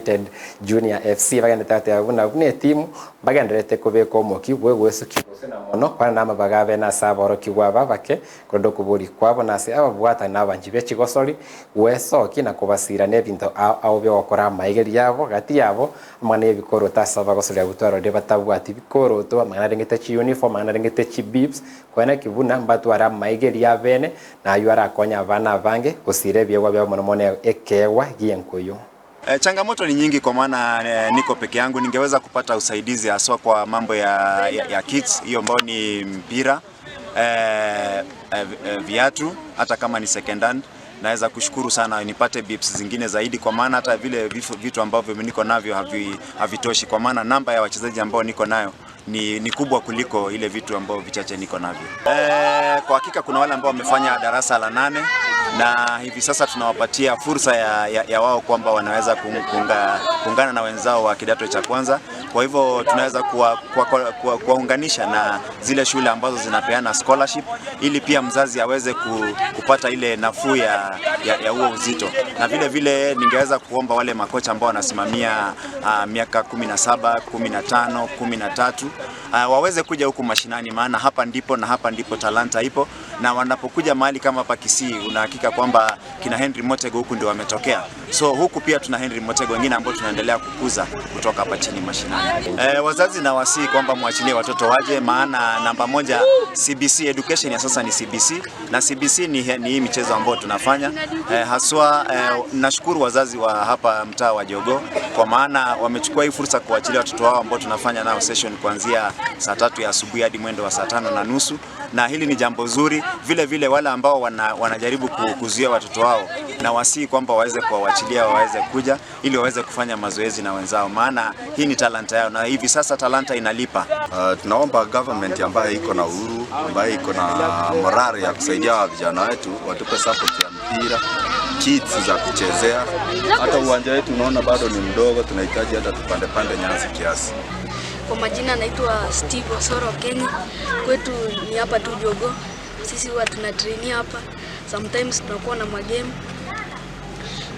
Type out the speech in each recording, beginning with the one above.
United Junior FC bagendete abuna kune timu bagenderete kubeka omoki gwesu kigose na mono kwa nama bagabe na saboro kigwaba bake kondo kuburi kwabo nase ababwata nabanjibe kigosori wesoki na kubasira nebinto ao byo gukora maigeri yabo gati yabo amane bikoro tasaba gosori gutwaro de batabwati bikoro to amana rengete chi uniform amana rengete chi bibs kwana kibuna mbatu ara maigeri yabene na yuara konya bana bange gusire byewa bya monomone ekewa giyenkoyo. Changamoto ni nyingi kwa maana niko peke yangu. Ningeweza kupata usaidizi haswa kwa mambo ya kits, hiyo ambao ni mpira, viatu, hata kama ni second hand. Naweza kushukuru sana nipate bips zingine zaidi kwa maana hata vile vitu ambavyo niko navyo havitoshi kwa maana namba ya wachezaji ambao niko nayo ni kubwa kuliko ile vitu ambao vichache niko navyo. Kwa hakika kuna wale ambao wamefanya darasa la 8 na hivi sasa tunawapatia fursa ya wao kwamba wanaweza kuungana na wenzao wa kidato cha kwanza. Kwa hivyo tunaweza kuwaunganisha na zile shule ambazo zinapeana scholarship ili pia mzazi aweze kupata ile nafuu ya huo uzito. Na vile vile ningeweza kuomba wale makocha ambao wanasimamia miaka 17, 15, 13 waweze kuja huku mashinani maana hapa ndipo talanta ipo, na wanapokuja mahali kama hapa Kisii unahakika kwamba kina Henry Motego huku ndio wametokea. So huku pia tuna Henry Motego wengine ambao tunaendelea kukuza kutoka hapa chini mashinani. Wazazi na wasii kwamba muachilie watoto waje maana namba 1 CBC education ya sasa ni CBC na CBC ni hii michezo ambayo tunafanya. Haswa nashukuru wazazi wa hapa mtaa wa Jogoo kwa maana wamechukua hii fursa kuachilia watoto wao ambao tunafanya nao session kuanzia saa 3 ya asubuhi hadi mwendo wa saa 5:30, na hili ni jambo zuri. Vile vile wale ambao wanajaribu kuzuia watoto wao na wasii kwamba waweze kuwaachilia waweze kuja ili waweze kufanya mazoezi na wenzao maana hii ni talanta yao na hivi sasa talanta inalipa. Tunaomba government ambayo iko na uhuru, ambayo iko na morale ya kusaidia vijana wetu watupe support ya mpira, kits za kuchezea. Hata uwanja wetu unaona bado ni mdogo, tunahitaji hata tupande nyasi kiasi. Kwa majina naitwa Steve Osoro Kenya. Kwetu ni hapa tu Jogoo. Sisi huwa tunatrainia hapa. Sometimes tunakuwa na magame.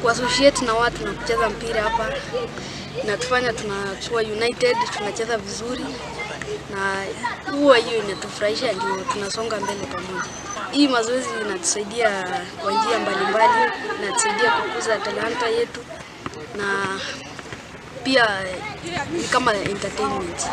Kwa associate na watu na kucheza mpira hapa. Inatufanya tunakuwa united, tunacheza vizuri. Na huwa hiyo inatufurahisha ndio tunasonga mbele pamoja. Hii mazoezi inatusaidia kwa njia mbalimbali, inatusaidia kukuza talanta yetu na pia ni kama entertainment.